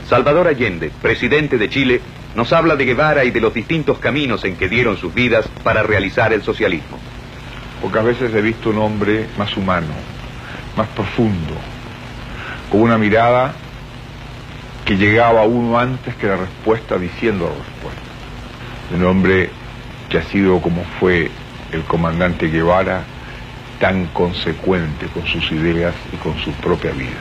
Salvador Allende, presidente de Chile, nos habla de Guevara y de los distintos caminos en que dieron sus vidas para realizar el socialismo. Pocas veces he visto un hombre más humano, más profundo, con una mirada que llegaba a uno antes que la respuesta diciendo la respuesta. Un hombre que ha sido, como fue el comandante Guevara, tan consecuente con sus ideas y con su propia vida.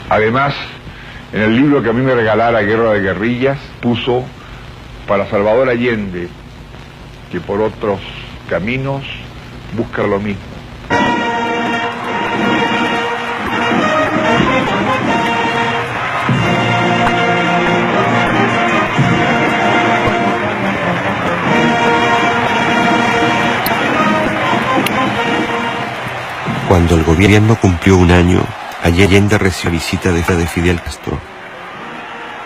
Además, en el libro que a mí me regalara Guerra de Guerrillas, puso para Salvador Allende, que por otros caminos busca lo mismo. Cuando el gobierno cumplió un año, Allende recibió visita de Fidel Castro.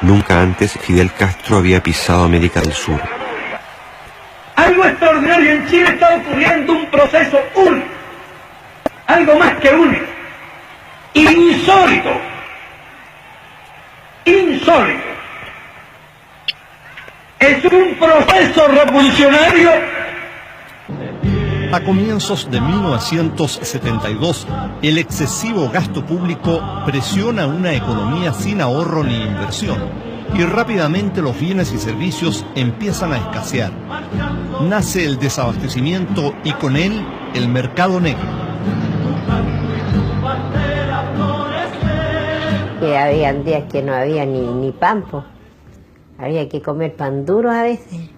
Nunca antes Fidel Castro había pisado América del Sur. Algo extraordinario en Chile está ocurriendo, un proceso único, algo más que único, insólito, es un proceso revolucionario. A comienzos de 1972, el excesivo gasto público presiona una economía sin ahorro ni inversión, y rápidamente los bienes y servicios empiezan a escasear. Nace el desabastecimiento y con él el mercado negro. Que habían días que no había ni pan, po. Había que comer pan duro a veces,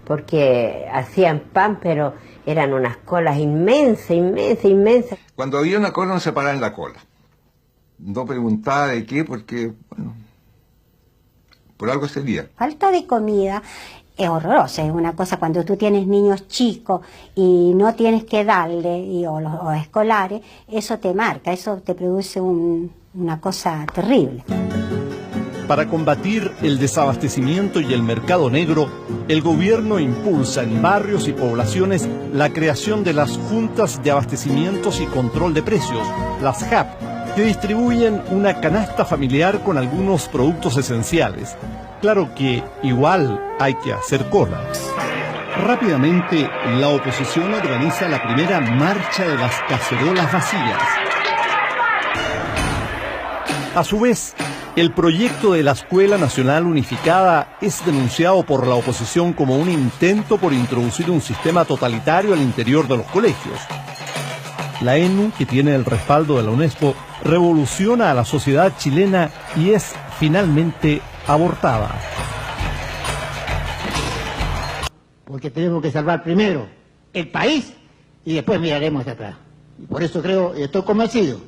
porque hacían pan, pero eran unas colas inmensas. Cuando había una cola no se paraba en la cola. No preguntaba de qué, porque, bueno, por algo sería. Falta de comida es horrorosa, es una cosa cuando tú tienes niños chicos y no tienes que darle, o escolares, eso te marca, eso te produce una cosa terrible. Para combatir el desabastecimiento y el mercado negro, el gobierno impulsa en barrios y poblaciones la creación de las Juntas de Abastecimientos y Control de Precios, las JAP, que distribuyen una canasta familiar con algunos productos esenciales. Claro que igual hay que hacer cola. Rápidamente, la oposición organiza la primera marcha de las cacerolas vacías. A su vez, el proyecto de la Escuela Nacional Unificada es denunciado por la oposición como un intento por introducir un sistema totalitario al interior de los colegios. La ENU, que tiene el respaldo de la UNESCO, revoluciona a la sociedad chilena y es finalmente abortada. Porque tenemos que salvar primero el país y después miraremos hacia atrás. Y por eso creo y estoy convencido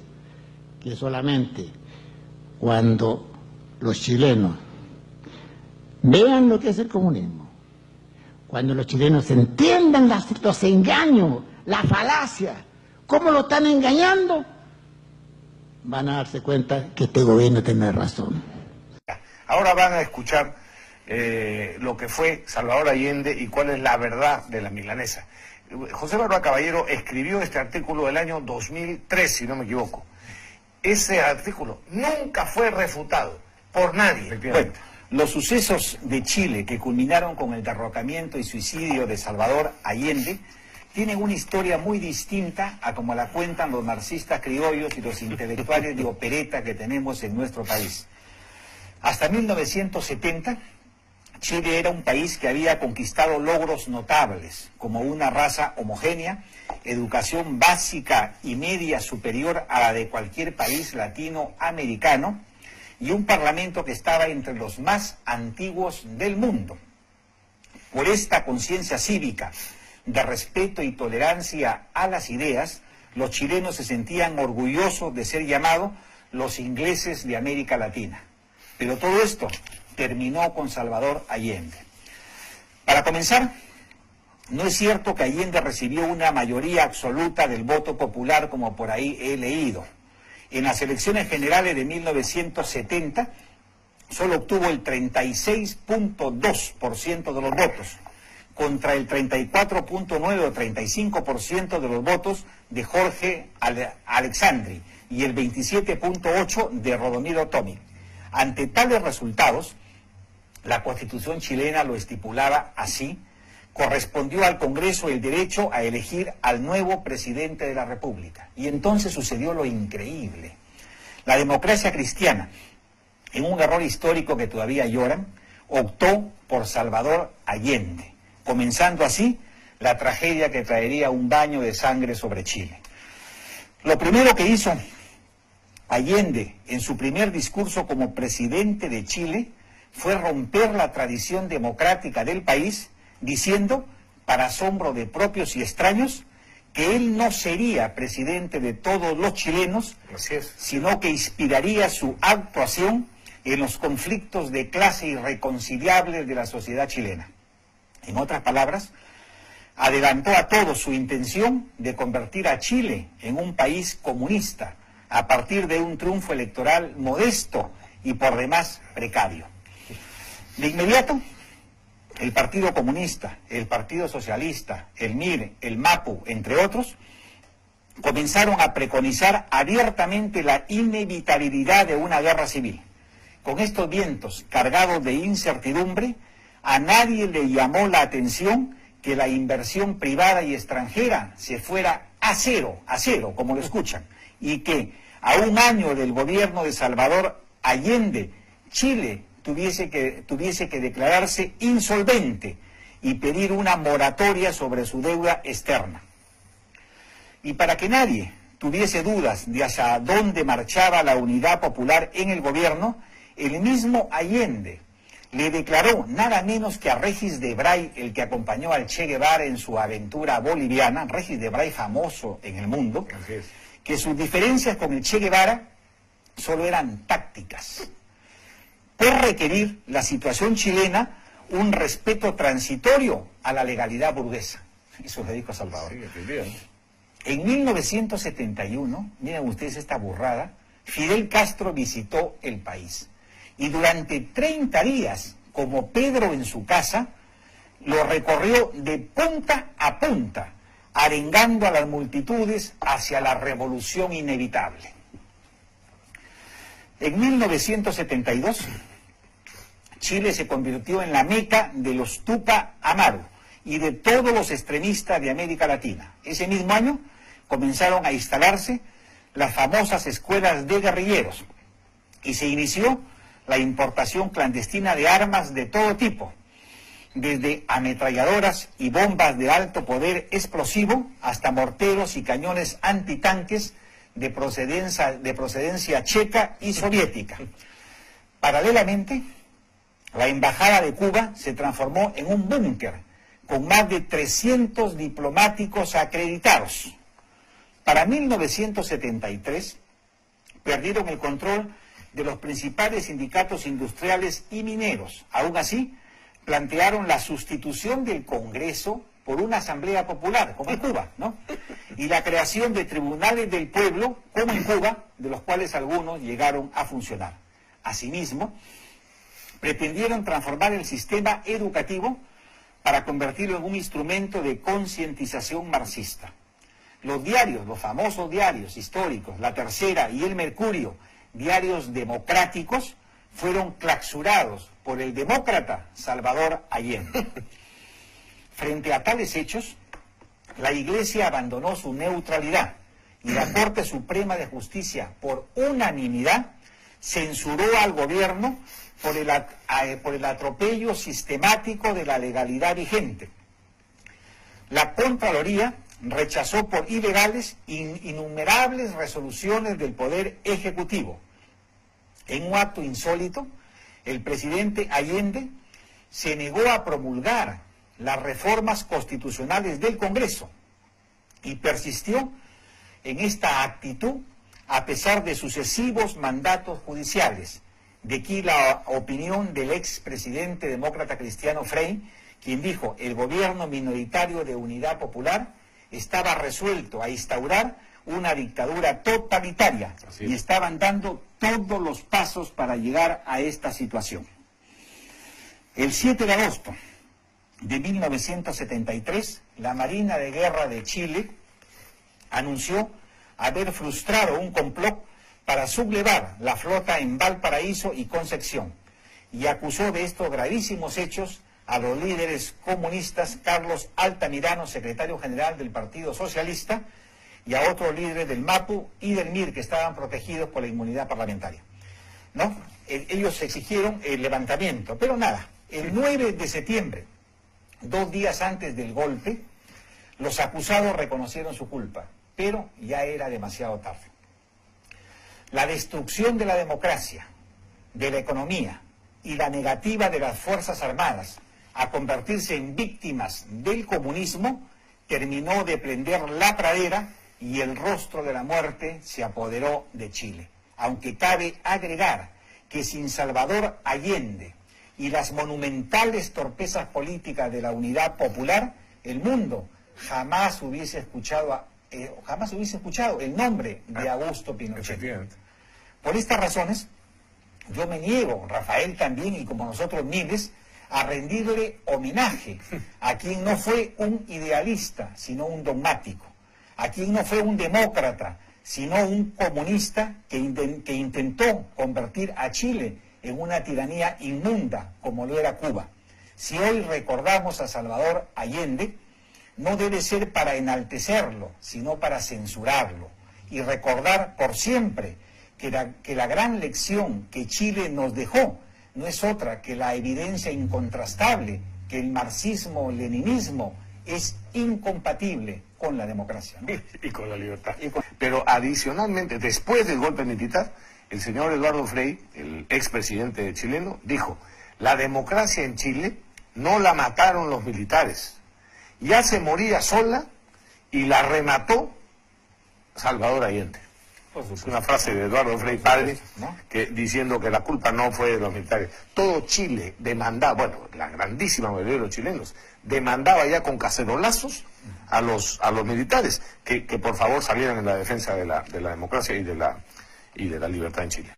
que solamente cuando los chilenos vean lo que es el comunismo, cuando los chilenos entiendan los engaños, la falacia, cómo lo están engañando, van a darse cuenta que este gobierno tiene razón. Ahora van a escuchar lo que fue Salvador Allende y cuál es la verdad de la milanesa. José Barba Caballero escribió este artículo del año 2003, si no me equivoco. Ese artículo nunca fue refutado por nadie. Bueno, los sucesos de Chile que culminaron con el derrocamiento y suicidio de Salvador Allende tienen una historia muy distinta a como la cuentan los marxistas criollos y los intelectuales de opereta que tenemos en nuestro país. Hasta 1970, Chile era un país que había conquistado logros notables, como una raza homogénea, educación básica y media superior a la de cualquier país latinoamericano y un parlamento que estaba entre los más antiguos del mundo. Por esta conciencia cívica de respeto y tolerancia a las ideas, los chilenos se sentían orgullosos de ser llamados los ingleses de América Latina. Pero todo esto terminó con Salvador Allende. Para comenzar, no es cierto que Allende recibió una mayoría absoluta del voto popular como por ahí he leído. En las elecciones generales de 1970 solo obtuvo el 36.2% de los votos, contra el 34.9 o 35% de los votos de Jorge Alexandri y el 27.8% de Rodomiro Tomic. Ante tales resultados, la Constitución chilena lo estipulaba así: correspondió al Congreso el derecho a elegir al nuevo presidente de la República. Y entonces sucedió lo increíble. La democracia cristiana, en un error histórico que todavía lloran, optó por Salvador Allende, comenzando así la tragedia que traería un baño de sangre sobre Chile. Lo primero que hizo Allende en su primer discurso como presidente de Chile fue romper la tradición democrática del país, diciendo, para asombro de propios y extraños, que él no sería presidente de todos los chilenos, sino que inspiraría su actuación en los conflictos de clase irreconciliables de la sociedad chilena. En otras palabras, adelantó a todos su intención de convertir a Chile en un país comunista a partir de un triunfo electoral modesto y por demás precario. De inmediato, el Partido Comunista, el Partido Socialista, el MIR, el MAPU, entre otros, comenzaron a preconizar abiertamente la inevitabilidad de una guerra civil. Con estos vientos cargados de incertidumbre, a nadie le llamó la atención que la inversión privada y extranjera se fuera a cero, como lo escuchan, y que a un año del gobierno de Salvador Allende, Chile tuviese que declararse insolvente y pedir una moratoria sobre su deuda externa. Y para que nadie tuviese dudas de hacia dónde marchaba la unidad popular en el gobierno, el mismo Allende le declaró nada menos que a Regis Debray, el que acompañó al Che Guevara en su aventura boliviana, Regis Debray famoso en el mundo, que sus diferencias con el Che Guevara solo eran tácticas. Por requerir la situación chilena un respeto transitorio a la legalidad burguesa. Eso le dijo a Salvador. En 1971, miren ustedes esta burrada, Fidel Castro visitó el país. Y durante 30 días, como Pedro en su casa, lo recorrió de punta a punta, arengando a las multitudes hacia la revolución inevitable. En 1972, Chile se convirtió en la meca de los Tupac Amaru y de todos los extremistas de América Latina. Ese mismo año comenzaron a instalarse las famosas escuelas de guerrilleros y se inició la importación clandestina de armas de todo tipo, desde ametralladoras y bombas de alto poder explosivo hasta morteros y cañones antitanques de procedencia checa y soviética. Paralelamente, la Embajada de Cuba se transformó en un búnker con más de 300 diplomáticos acreditados. Para 1973, perdieron el control de los principales sindicatos industriales y mineros. Aún así, plantearon la sustitución del Congreso por una asamblea popular, como en Cuba, ¿no? Y la creación de tribunales del pueblo, como en Cuba, de los cuales algunos llegaron a funcionar. Asimismo, pretendieron transformar el sistema educativo para convertirlo en un instrumento de concientización marxista. Los diarios, los famosos diarios históricos, La Tercera y El Mercurio, diarios democráticos, fueron clausurados por el demócrata Salvador Allende. Frente a tales hechos, la Iglesia abandonó su neutralidad y la Corte Suprema de Justicia, por unanimidad, censuró al gobierno por el atropello sistemático de la legalidad vigente. La Contraloría rechazó por ilegales innumerables resoluciones del Poder Ejecutivo. En un acto insólito, el presidente Allende se negó a promulgar las reformas constitucionales del Congreso y persistió en esta actitud a pesar de sucesivos mandatos judiciales. De aquí la opinión del expresidente demócrata cristiano Frei, quien dijo: el gobierno minoritario de Unidad Popular estaba resuelto a instaurar una dictadura totalitaria y estaban dando todos los pasos para llegar a esta situación. El 7 de agosto de 1973, la Marina de Guerra de Chile anunció haber frustrado un complot para sublevar la flota en Valparaíso y Concepción, y acusó de estos gravísimos hechos a los líderes comunistas Carlos Altamirano, secretario general del Partido Socialista, y a otros líderes del MAPU y del MIR que estaban protegidos por la inmunidad parlamentaria, ¿no? Ellos exigieron el levantamiento, pero nada, el 9 de septiembre, 2 días antes del golpe, los acusados reconocieron su culpa, pero ya era demasiado tarde. La destrucción de la democracia, de la economía y la negativa de las Fuerzas Armadas a convertirse en víctimas del comunismo terminó de prender la pradera y el rostro de la muerte se apoderó de Chile. Aunque cabe agregar que sin Salvador Allende y las monumentales torpezas políticas de la Unidad Popular, el mundo jamás hubiese escuchado el nombre de Augusto Pinochet. Por estas razones, yo me niego, Rafael también, y como nosotros miles, a rendirle homenaje a quien no fue un idealista, sino un dogmático, a quien no fue un demócrata, sino un comunista que intentó convertir a Chile en una tiranía inmunda como lo era Cuba. Si hoy recordamos a Salvador Allende, no debe ser para enaltecerlo, sino para censurarlo y recordar por siempre que la gran lección que Chile nos dejó no es otra que la evidencia incontrastable que el marxismo-leninismo es incompatible con la democracia, ¿no? Y con la libertad. Pero adicionalmente, después del golpe militar, el señor Eduardo Frei, el expresidente chileno, dijo: la democracia en Chile no la mataron los militares, ya se moría sola y la remató Salvador Allende. Es una frase de Eduardo Frei padre, ¿no? Diciendo que la culpa no fue de los militares. Todo Chile demandaba, bueno, la grandísima mayoría de los chilenos, demandaba ya con cacerolazos a los militares que por favor salieran en la defensa de la democracia y de la libertad en Chile.